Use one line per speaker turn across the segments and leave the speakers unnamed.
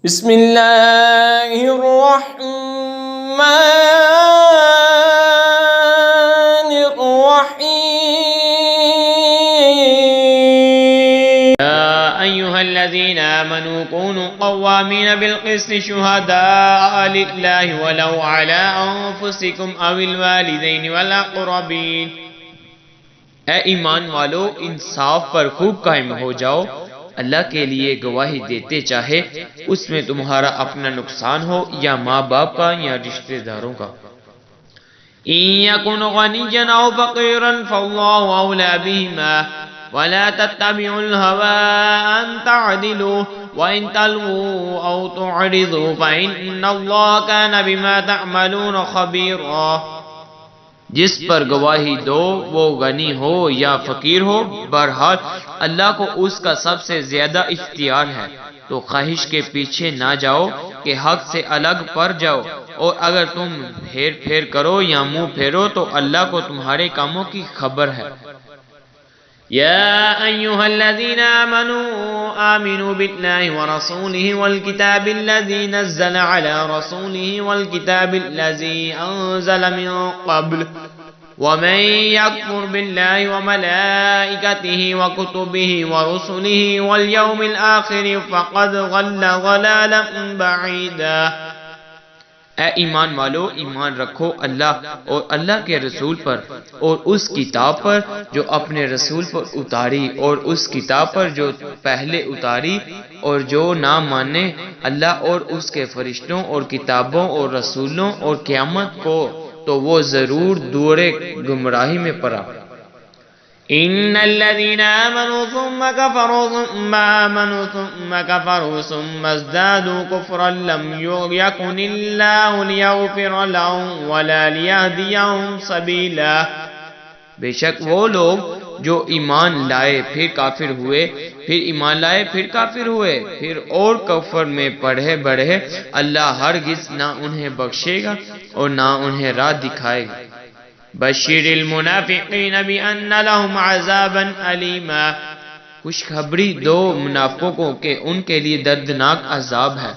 بسم اللہ الرحمن الرحیم یا ایہا الذین آمنوا كونوا قوامین بالقسط شہداء للہ ولو علی انفسکم او الوالدین والاقربین۔ اے ایمان والو، انصاف پر خوب قائم ہو جاؤ، اللہ کے لیے گواہی دیتے چاہے اس میں تمہارا اپنا نقصان ہو یا ماں باپ کا یا رشتہ داروں کا۔ إِن يَكُنْ غَنِيًّا أَوْ فَقِيرًا فَاللَّهُ أَوْلَى بِهِمَا وَلَا تَتَّبِعُوا الْهَوَىٰ أَن تَعْدِلُوا وَإِن تَلْوُوا أَوْ تُعْرِضُوا فَإِنَّ اللَّهَ كَانَ بِمَا تَعْمَلُونَ خَبِيرًا۔ جس پر گواہی دو وہ غنی ہو یا فقیر ہو، بہرحال اللہ کو اس کا سب سے زیادہ اختیار ہے، تو خواہش کے پیچھے نہ جاؤ کہ حق سے الگ پڑ جاؤ، اور اگر تم ہیر پھیر کرو یا منہ پھیرو تو اللہ کو تمہارے کاموں کی خبر ہے۔ يا أيها الذين آمنوا بالله ورسوله والكتاب الذي نزل على رسوله والكتاب الذي أنزل من قبل ومن يكفر بالله وملائكته وكتبه ورسله واليوم الآخر فقد ضل ضلالا بعيدا۔ اے ایمان والو، ایمان رکھو اللہ اور اللہ کے رسول پر اور اس کتاب پر جو اپنے رسول پر اتاری اور اس کتاب پر جو پہلے اتاری، اور جو نہ مانے اللہ اور اس کے فرشتوں اور کتابوں اور رسولوں اور قیامت کو تو وہ ضرور دورے گمراہی میں پڑا۔ ان الذين آمنوا ثم كفروا ثم آمنوا ثم كفروا ثم ازدادوا كفرا لم يكن الله ليغفر لهم ولا ليهديهم سبيلا۔ بے شک وہ لوگ جو ایمان لائے پھر کافر ہوئے، پھر ایمان لائے پھر کافر ہوئے، پھر اور کفر میں بڑھے، اللہ ہرگز نہ انہیں بخشے گا اور نہ انہیں راہ دکھائے گا۔ بشر المنافقین بأن لهم عذابا علیما، خوشخبری دو منافقوں کو کہ ان کے لیے دردناک عذاب ہے۔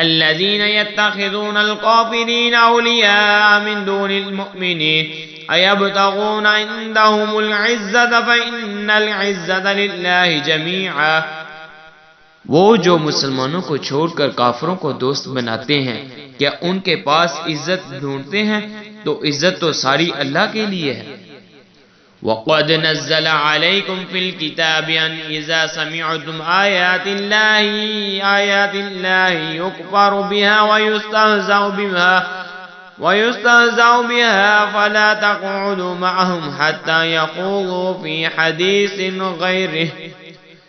الذین یتخذون الکافرین اولیاء من دون المؤمنین ایبتغون عندهم العزة فإن العزة للہ جمیعا۔ وہ جو مسلمانوں کو چھوڑ کر کافروں کو دوست بناتے ہیں، کیا ان کے پاس عزت ڈھونڈتے ہیں؟ تو عزت تو ساری اللہ کے لیے ہے۔ وَقَدْ نَزَّلَ عَلَيْكُمْ فِي الْكِتَابِ أَنْ إِذَا سَمِعْتُمْ آيَاتِ اللَّهِ يُكْفَرُ بِهَا وَيُسْتَهْزَأُ بِهَا فَلَا تَقْعُدُوا مَعَهُمْ حَتَّى يَخُوضُوا فِي حَدِيثٍ غَيْرِهِ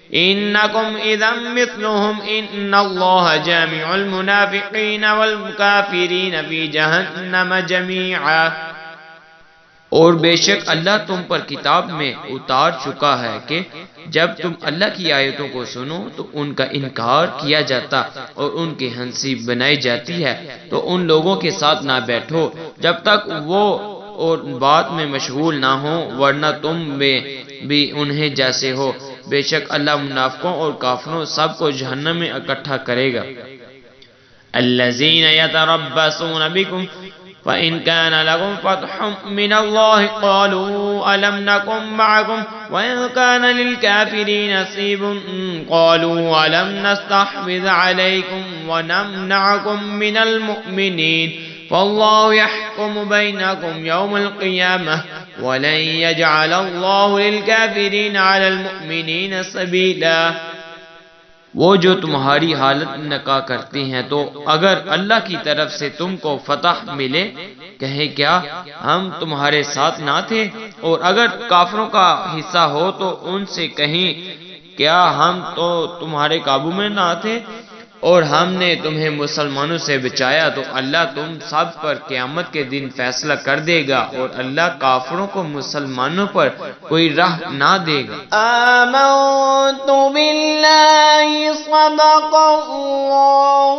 إِنَّكُمْ إِذًا مِثْلُهُمْ إِنَّ اللَّهَ جَامِعُ الْمُنَافِقِينَ وَالْكَافِرِينَ فِي جَهَنَّمَ جَمِيعًا۔ اور بے شک اللہ تم پر کتاب میں اتار چکا ہے کہ جب تم اللہ کی آیتوں کو سنو تو ان کا انکار کیا جاتا اور ان کی ہنسی بنائی جاتی ہے، تو ان لوگوں کے ساتھ نہ بیٹھو جب تک وہ اور بات میں مشغول نہ ہوں، ورنہ تم میں بھی انہیں جیسے ہو۔ بے شک اللہ منافقوں اور کافروں سب کو جہنم میں اکٹھا کرے گا۔ الذین یتربصون بکم فَإِنْ كَانَ لَكُمْ فَتْحٌ مِّنَ اللَّهِ قَالُوا أَلَمْ نَكُنْ مَعَكُمْ وَإِنْ كَانَ لِلْكَافِرِينَ نَصِيبٌ قَالُوا أَلَمْ نَسْتَحْوِذْ عَلَيْكُمْ وَنَمْنَعْكُمْ مِنَ الْمُؤْمِنِينَ فَاللَّهُ يَحْكُمُ بَيْنَكُمْ يَوْمَ الْقِيَامَةِ وَلَنْ يَجْعَلَ اللَّهُ لِلْكَافِرِينَ عَلَى الْمُؤْمِنِينَ سَبِيلًا۔ وہ جو تمہاری حالت نکاح کرتے ہیں تو اگر اللہ کی طرف سے تم کو فتح ملے کہیں کیا ہم تمہارے ساتھ نہ تھے، اور اگر کافروں کا حصہ ہو تو ان سے کہیں کیا ہم تو تمہارے قابو میں نہ تھے، اور ہم نے تمہیں مسلمانوں سے بچایا، تو اللہ تم سب پر قیامت کے دن فیصلہ کر دے گا، اور اللہ کافروں کو مسلمانوں پر کوئی راہ نہ دے گا۔ آمنت باللہ صدق اللہ